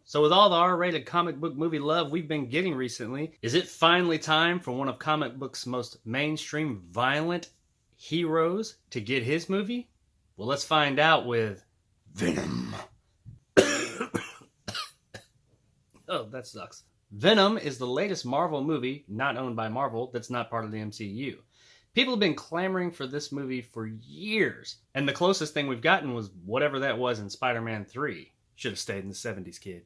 So with all the R-rated comic book movie love we've been getting recently, is it finally time for one of comic books' most mainstream violent heroes to get his movie? Well, let's find out with Venom. Oh, that sucks. Venom is the latest Marvel movie not owned by Marvel that's not part of the MCU. People have been clamoring for this movie for years, and the closest thing we've gotten was whatever that was in Spider-Man 3. Should have stayed in the 70s, kid.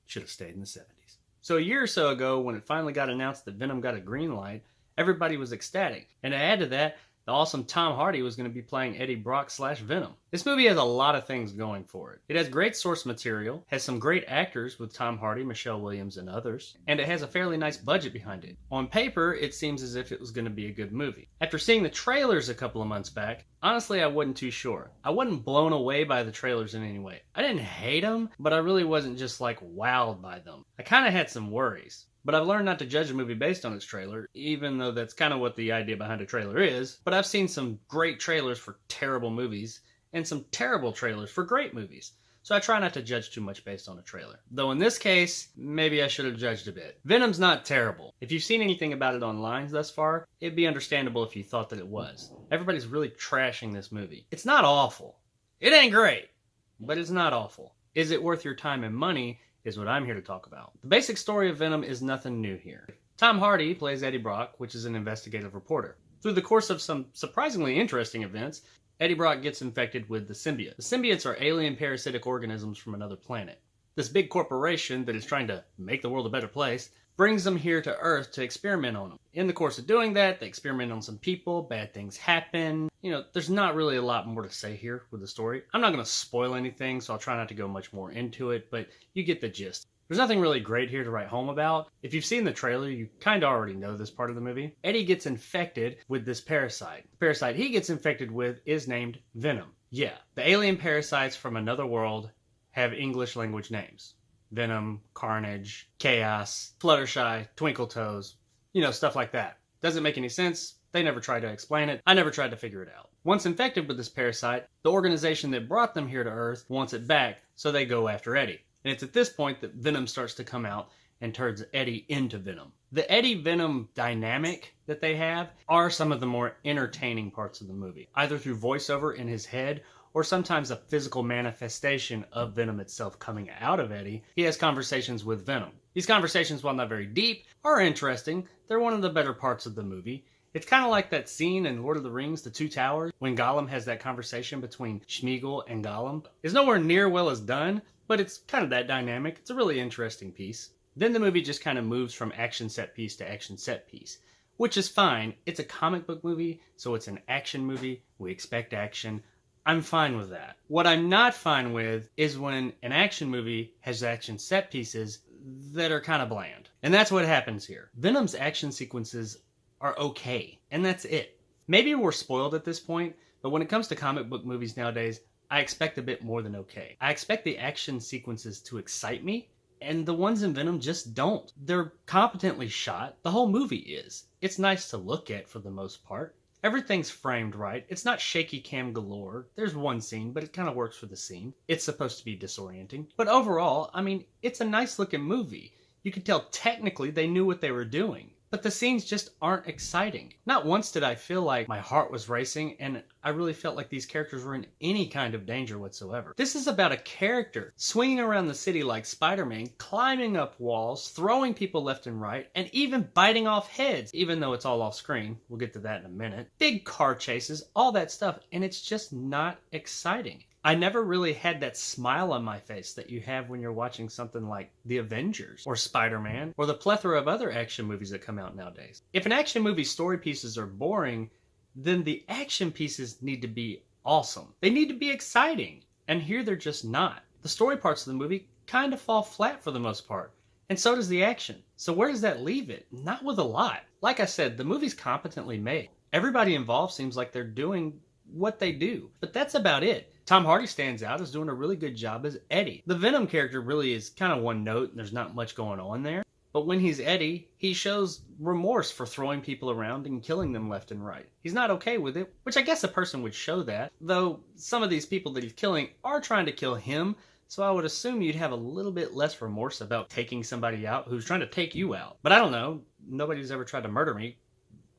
Should have stayed in the 70s. So a year or so ago, when it finally got announced that Venom got a green light, everybody was ecstatic. And to add to that, the awesome Tom Hardy was going to be playing Eddie Brock / Venom. This movie has a lot of things going for it. It has great source material, has some great actors with Tom Hardy, Michele Williams, and others, and it has a fairly nice budget behind it. On paper, it seems as if it was going to be a good movie. After seeing the trailers a couple of months back, honestly, I wasn't too sure. I wasn't blown away by the trailers in any way. I didn't hate them, but I really wasn't just like wowed by them. I kind of had some worries. But I've learned not to judge a movie based on its trailer, even though that's kind of what the idea behind a trailer is. But I've seen some great trailers for terrible movies, and some terrible trailers for great movies. So I try not to judge too much based on a trailer. Though in this case, maybe I should have judged a bit. Venom's not terrible. If you've seen anything about it online thus far, it'd be understandable if you thought that it was. Everybody's really trashing this movie. It's not awful. It ain't great, but it's not awful. Is it worth your time and money? Is what I'm here to talk about. The basic story of Venom is nothing new here. Tom Hardy plays Eddie Brock, which is an investigative reporter. Through the course of some surprisingly interesting events, Eddie Brock gets infected with the symbiote. The symbiotes are alien parasitic organisms from another planet. This big corporation that is trying to make the world a better place brings them here to Earth to experiment on them. In the course of doing that, they experiment on some people, bad things happen. There's not really a lot more to say here with the story. I'm not going to spoil anything, so I'll try not to go much more into it, but you get the gist. There's nothing really great here to write home about. If you've seen the trailer, you kind of already know this part of the movie. Eddie gets infected with this parasite. The parasite he gets infected with is named Venom. Yeah, the alien parasites from another world have English language names. Venom, Carnage, Chaos, Fluttershy, Twinkle Toes, stuff like that. Doesn't make any sense. They never tried to explain it. I never tried to figure it out. Once infected with this parasite, the organization that brought them here to Earth wants it back, so they go after Eddie. And it's at this point that Venom starts to come out and turns Eddie into Venom. The Eddie-Venom dynamic that they have are some of the more entertaining parts of the movie, either through voiceover in his head or sometimes a physical manifestation of Venom itself coming out of Eddie. He has conversations with Venom. These conversations, while not very deep, are interesting. They're one of the better parts of the movie. It's kind of like that scene in Lord of the Rings, The Two Towers, when Gollum has that conversation between Sméagol and Gollum. It's nowhere near well as done, but it's kind of that dynamic. It's a really interesting piece. Then the movie just kind of moves from action set piece to action set piece, which is fine. It's a comic book movie, so it's an action movie. We expect action. I'm fine with that. What I'm not fine with is when an action movie has action set pieces that are kind of bland. And that's what happens here. Venom's action sequences are okay, and that's it. Maybe we're spoiled at this point, but when it comes to comic book movies nowadays, I expect a bit more than okay. I expect the action sequences to excite me, and the ones in Venom just don't. They're competently shot. The whole movie is. It's nice to look at for the most part. Everything's framed right. It's not shaky cam galore. There's one scene, but it kind of works for the scene. It's supposed to be disorienting. But overall, it's a nice looking movie. You could tell technically they knew what they were doing. But the scenes just aren't exciting. Not once did I feel like my heart was racing, and I really felt like these characters were in any kind of danger whatsoever. This is about a character swinging around the city like Spider-Man, climbing up walls, throwing people left and right, and even biting off heads, even though it's all off screen. We'll get to that in a minute. Big car chases, all that stuff, and it's just not exciting. I never really had that smile on my face that you have when you're watching something like The Avengers or Spider-Man or the plethora of other action movies that come out nowadays. If an action movie's story pieces are boring, then the action pieces need to be awesome. They need to be exciting. And here they're just not. The story parts of the movie kind of fall flat for the most part. And so does the action. So where does that leave it? Not with a lot. Like I said, the movie's competently made. Everybody involved seems like they're doing what they do. But that's about it. Tom Hardy stands out as doing a really good job as Eddie. The Venom character really is kind of one note and there's not much going on there. But when he's Eddie, he shows remorse for throwing people around and killing them left and right. He's not okay with it, which I guess a person would show that. Though some of these people that he's killing are trying to kill him, so I would assume you'd have a little bit less remorse about taking somebody out who's trying to take you out. But I don't know. Nobody's ever tried to murder me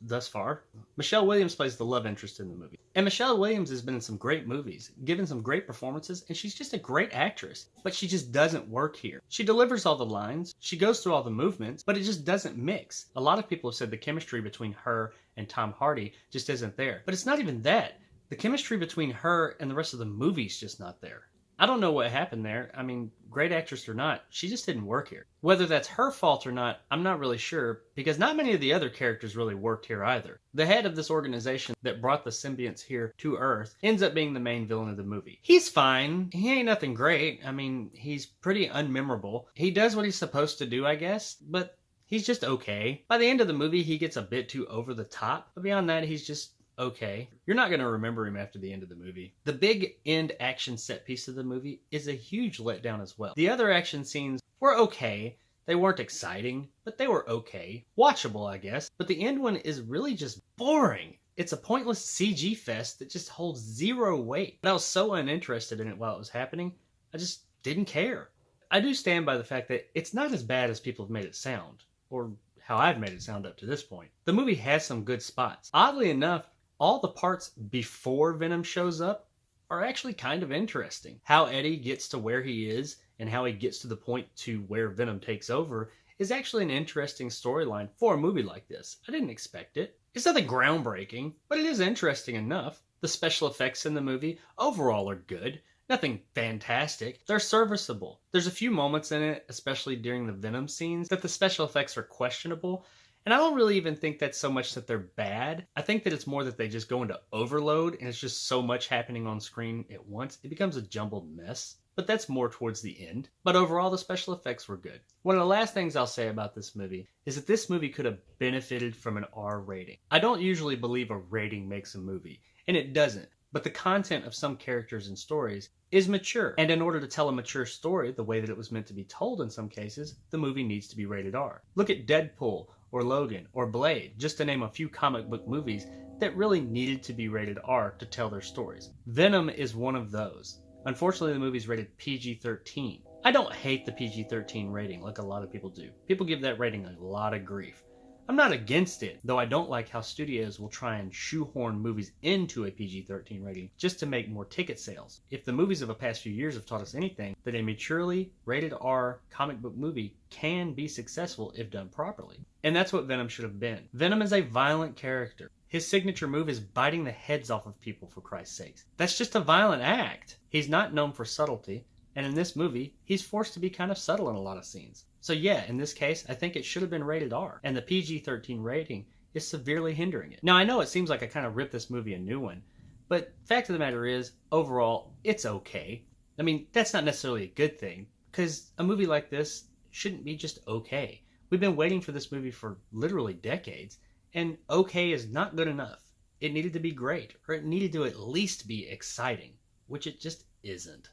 thus far. Michele Williams plays the love interest in the movie. And Michele Williams has been in some great movies, given some great performances, and she's just a great actress. But she just doesn't work here. She delivers all the lines, she goes through all the movements, but it just doesn't mix. A lot of people have said the chemistry between her and Tom Hardy just isn't there. But it's not even that. The chemistry between her and the rest of the movie's just not there. I don't know what happened there. I mean, great actress or not, she just didn't work here. Whether that's her fault or not, I'm not really sure, because not many of the other characters really worked here either. The head of this organization that brought the symbionts here to Earth ends up being the main villain of the movie. He's fine. He ain't nothing great. I mean, he's pretty unmemorable. He does what he's supposed to do, I guess, but he's just okay. By the end of the movie, he gets a bit too over the top, but beyond that, he's just okay. You're not going to remember him after the end of the movie. The big end action set piece of the movie is a huge letdown as well. The other action scenes were okay. They weren't exciting, but they were okay. Watchable, I guess. But the end one is really just boring. It's a pointless CG fest that just holds zero weight. But I was so uninterested in it while it was happening, I just didn't care. I do stand by the fact that it's not as bad as people have made it sound, or how I've made it sound up to this point. The movie has some good spots. Oddly enough, all the parts before Venom shows up are actually kind of interesting. How Eddie gets to where he is and how he gets to the point to where Venom takes over is actually an interesting storyline for a movie like this. I didn't expect it. It's nothing groundbreaking, but it is interesting enough. The special effects in the movie overall are good. Nothing fantastic. They're serviceable. There's a few moments in it, especially during the Venom scenes, that the special effects are questionable. And I don't really even think that's so much that they're bad. I think that it's more that they just go into overload and it's just so much happening on screen at once. It becomes a jumbled mess. But that's more towards the end. But overall, the special effects were good. One of the last things I'll say about this movie is that this movie could have benefited from an R rating. I don't usually believe a rating makes a movie, and it doesn't. But the content of some characters and stories is mature. And in order to tell a mature story the way that it was meant to be told in some cases, the movie needs to be rated R. Look at Deadpool, or Logan, or Blade, just to name a few comic book movies that really needed to be rated R to tell their stories. Venom is one of those. Unfortunately, the movie's rated PG-13. I don't hate the PG-13 rating like a lot of people do. People give that rating a lot of grief. I'm not against it, though I don't like how studios will try and shoehorn movies into a PG-13 rating just to make more ticket sales. If the movies of the past few years have taught us anything, that a maturely rated R comic book movie can be successful if done properly. And that's what Venom should have been. Venom is a violent character. His signature move is biting the heads off of people, for Christ's sakes. That's just a violent act. He's not known for subtlety, and in this movie, he's forced to be kind of subtle in a lot of scenes. So yeah, in this case, I think it should have been rated R, and the PG-13 rating is severely hindering it. Now, I know it seems like I kind of ripped this movie a new one, but fact of the matter is, overall, it's okay. I mean, that's not necessarily a good thing, because a movie like this shouldn't be just okay. We've been waiting for this movie for literally decades, and okay is not good enough. It needed to be great, or it needed to at least be exciting, which it just isn't.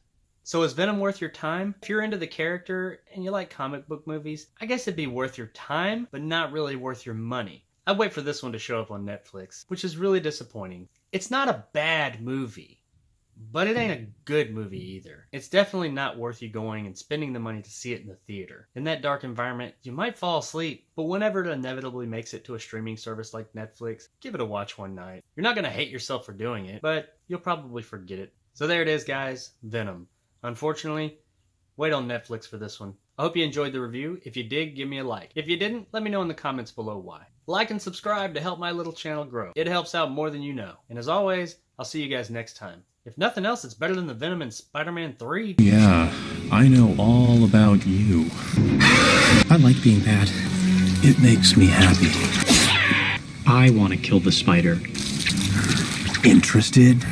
So is Venom worth your time? If you're into the character and you like comic book movies, I guess it'd be worth your time, but not really worth your money. I'd wait for this one to show up on Netflix, which is really disappointing. It's not a bad movie, but it ain't a good movie either. It's definitely not worth you going and spending the money to see it in the theater. In that dark environment, you might fall asleep, but whenever it inevitably makes it to a streaming service like Netflix, give it a watch one night. You're not going to hate yourself for doing it, but you'll probably forget it. So there it is, guys. Venom. Unfortunately, wait on Netflix for this one. I hope you enjoyed the review. If you did, give me a like. If you didn't, let me know in the comments below why. Like and subscribe to help my little channel grow. It helps out more than you know. And as always, I'll see you guys next time. If nothing else, it's better than the Venom in Spider-Man 3. Yeah, I know all about you. I like being bad. It makes me happy. I want to kill the spider. Interested?